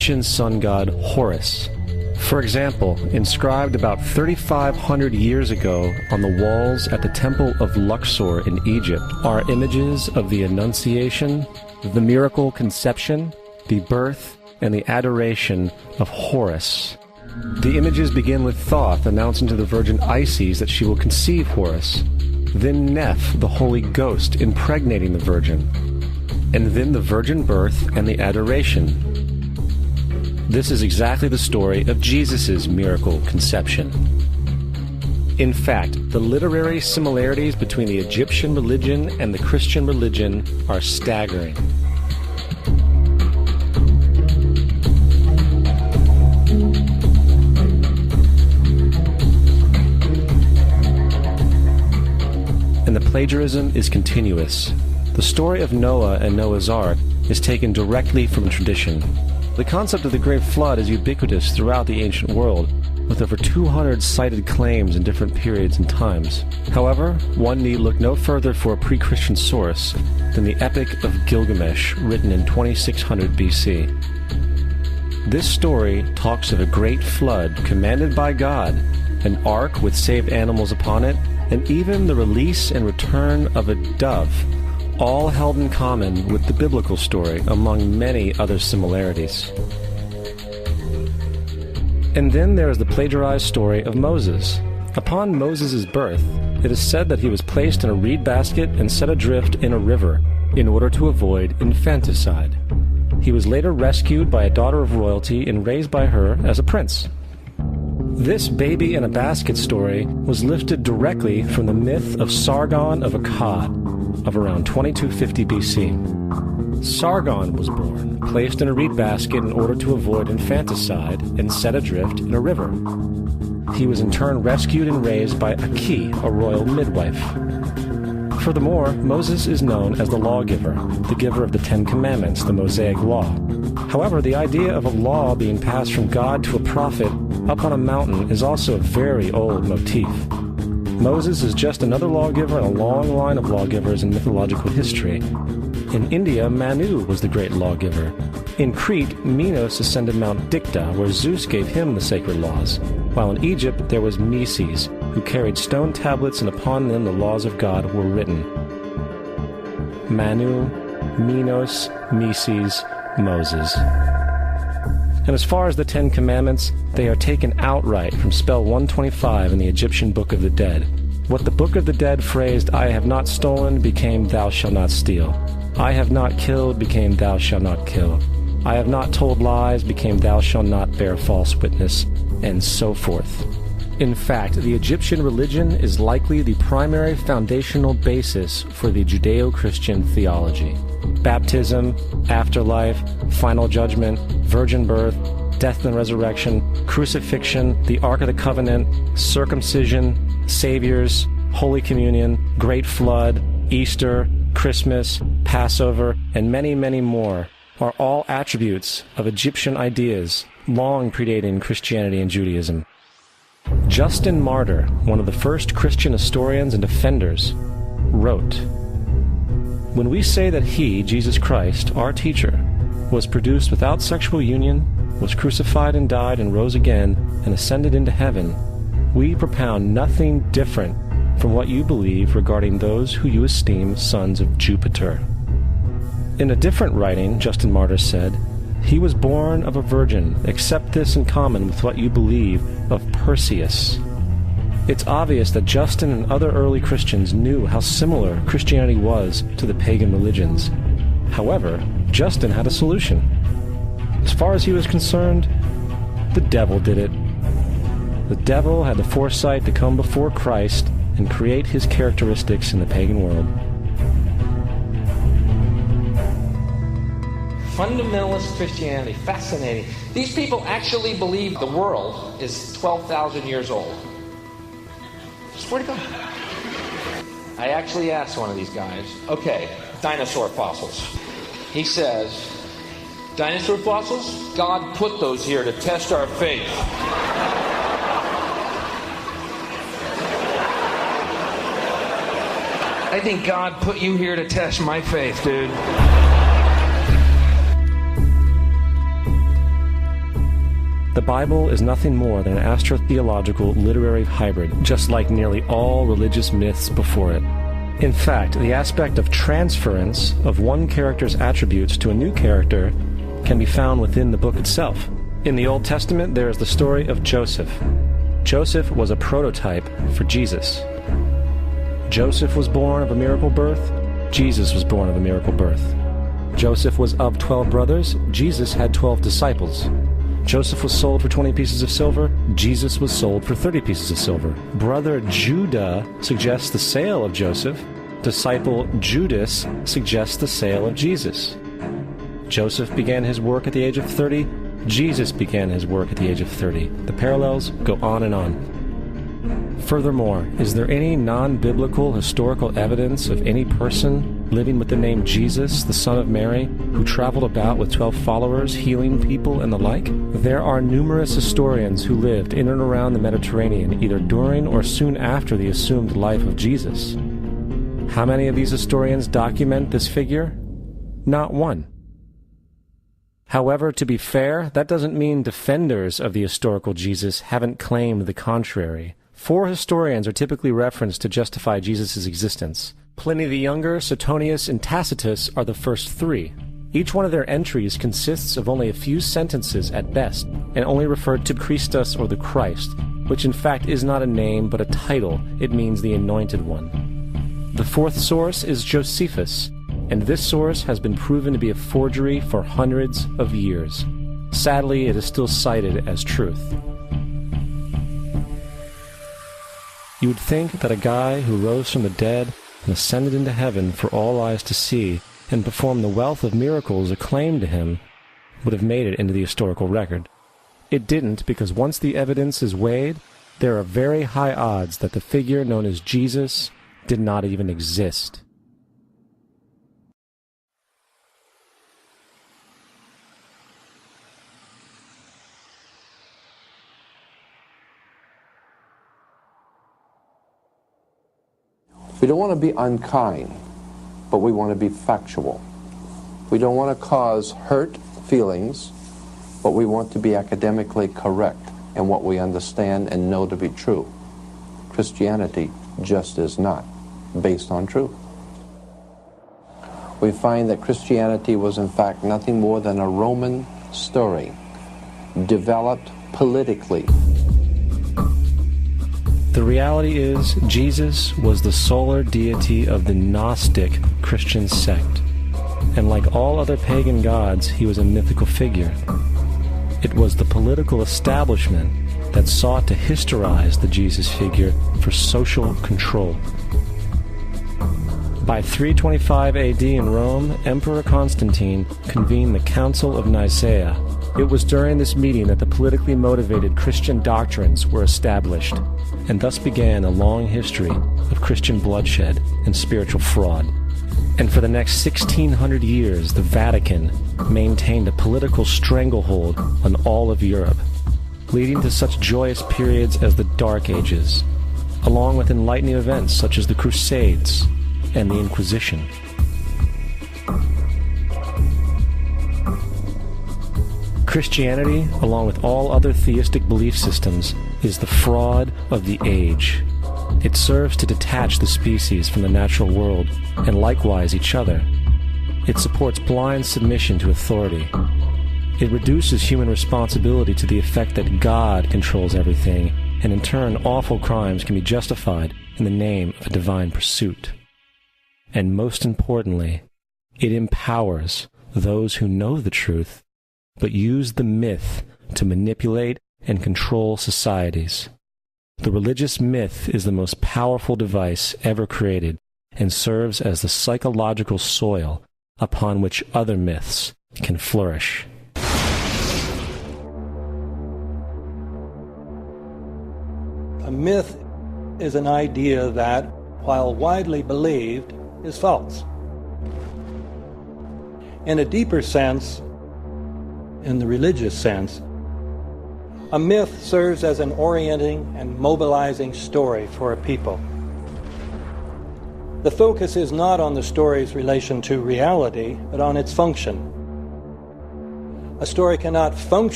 Egyptian sun god Horus. For example, inscribed about 3,500 years ago on the walls at the Temple of Luxor in Egypt are images of the Annunciation, the miracle conception, the birth, and the adoration of Horus. The images begin with Thoth announcing to the Virgin Isis that she will conceive Horus, then Neph, the Holy Ghost, impregnating the Virgin, and then the virgin birth and the adoration. This is exactly the story of Jesus' miracle conception. In fact, the literary similarities between the Egyptian religion and the Christian religion are staggering. And the plagiarism is continuous. The story of Noah and Noah's Ark is taken directly from tradition. The concept of the Great Flood is ubiquitous throughout the ancient world, with over 200 cited claims in different periods and times. However, one need look no further for a pre-Christian source than the Epic of Gilgamesh, written in 2600 BC. This story talks of a great flood commanded by God, an ark with saved animals upon it, and even the release and return of a dove, all held in common with the biblical story, among many other similarities. And then there is the plagiarized story of Moses. Upon Moses' birth, it is said that he was placed in a reed basket and set adrift in a river in order to avoid infanticide. He was later rescued by a daughter of royalty and raised by her as a prince. This baby in a basket story was lifted directly from the myth of Sargon of Akkad of around 2250 BC. Sargon was born, placed in a reed basket in order to avoid infanticide, and set adrift in a river. He was in turn rescued and raised by Aki, a royal midwife. Furthermore, Moses is known as the lawgiver, the giver of the Ten Commandments, the Mosaic Law. However, the idea of a law being passed from God to a prophet up on a mountain is also a very old motif. Moses is just another lawgiver in a long line of lawgivers in mythological history. In India, Manu was the great lawgiver. In Crete, Minos ascended Mount Dicta, where Zeus gave him the sacred laws, while in Egypt there was Meses, who carried stone tablets and upon them the laws of God were written. Manu, Minos, Meses, Moses. And as far as the Ten Commandments, they are taken outright from spell 125 in the Egyptian Book of the Dead. What the Book of the Dead phrased, "I have not stolen," became "Thou shalt not steal." "I have not killed," became "Thou shalt not kill." "I have not told lies," became "Thou shalt not bear false witness," and so forth. In fact, the Egyptian religion is likely the primary foundational basis for the Judeo-Christian theology. Baptism, afterlife, final judgment, virgin birth, death and resurrection, crucifixion, the Ark of the Covenant, circumcision, saviors, Holy Communion, Great Flood, Easter, Christmas, Passover, and many, many more are all attributes of Egyptian ideas long predating Christianity and Judaism. Justin Martyr, one of the first Christian historians and defenders, wrote, "When we say that he, Jesus Christ, our teacher, was produced without sexual union, was crucified and died and rose again and ascended into heaven, we propound nothing different from what you believe regarding those who you esteem sons of Jupiter." In a different writing, Justin Martyr said, "He was born of a virgin, accept this in common with what you believe of Perseus." It's obvious that Justin and other early Christians knew how similar Christianity was to the pagan religions. However, Justin had a solution. As far as he was concerned, the devil did it. The devil had the foresight to come before Christ and create his characteristics in the pagan world. Fundamentalist Christianity, fascinating. These people actually believe the world is 12,000 years old. Swear to God. I actually asked one of these guys, okay, dinosaur fossils. He says, dinosaur fossils? God put those here to test our faith. I think God put you here to test my faith, dude. The Bible is nothing more than an astrotheological literary hybrid, just like nearly all religious myths before it. In fact, the aspect of transference of one character's attributes to a new character can be found within the book itself. In the Old Testament, there is the story of Joseph. Joseph was a prototype for Jesus. Joseph was born of a miracle birth. Jesus was born of a miracle birth. Joseph was of 12 brothers. Jesus had 12 disciples. Joseph was sold for 20 pieces of silver. Jesus was sold for 30 pieces of silver. Brother Judah suggests the sale of Joseph. Disciple Judas suggests the sale of Jesus. Joseph began his work at the age of 30. Jesus began his work at the age of 30. The parallels go on and on. Furthermore, is there any non-biblical historical evidence of any person living with the name Jesus, the son of Mary, who traveled about with 12 followers, healing people and the like? There are numerous historians who lived in and around the Mediterranean, either during or soon after the assumed life of Jesus. How many of these historians document this figure? Not one. However, to be fair, that doesn't mean defenders of the historical Jesus haven't claimed the contrary. 4 historians are typically referenced to justify Jesus' existence. Pliny the Younger, Suetonius, and Tacitus are the first 3. Each one of their entries consists of only a few sentences at best, and only referred to Christus or the Christ, which in fact is not a name but a title. It means the Anointed One. The 4th source is Josephus, and this source has been proven to be a forgery for hundreds of years. Sadly, it is still cited as truth. You would think that a guy who rose from the dead and ascended into heaven for all eyes to see and performed the wealth of miracles acclaimed to him would have made it into the historical record. It didn't, because once the evidence is weighed, there are very high odds that the figure known as Jesus did not even exist. We don't want to be unkind, but we want to be factual. We don't want to cause hurt feelings, but we want to be academically correct in what we understand and know to be true. Christianity just is not based on truth. We find that Christianity was in fact nothing more than a Roman story, developed politically. The reality is, Jesus was the solar deity of the Gnostic Christian sect, and like all other pagan gods, he was a mythical figure. It was the political establishment that sought to historize the Jesus figure for social control. By 325 AD in Rome, Emperor Constantine convened the Council of Nicaea. It was during this meeting that the politically motivated Christian doctrines were established, and thus began a long history of Christian bloodshed and spiritual fraud. And for the next 1600 years, the Vatican maintained a political stranglehold on all of Europe, leading to such joyous periods as the Dark Ages, along with enlightening events such as the Crusades and the Inquisition. Christianity, along with all other theistic belief systems, is the fraud of the age. It serves to detach the species from the natural world, and likewise each other. It supports blind submission to authority. It reduces human responsibility to the effect that God controls everything, and in turn awful crimes can be justified in the name of a divine pursuit. And most importantly, it empowers those who know the truth, but use the myth to manipulate and control societies. The religious myth is the most powerful device ever created and serves as the psychological soil upon which other myths can flourish. A myth is an idea that, while widely believed, is false. In a deeper sense, in the religious sense, a myth serves as an orienting and mobilizing story for a people. The focus is not on the story's relation to reality, but on its function. A story cannot function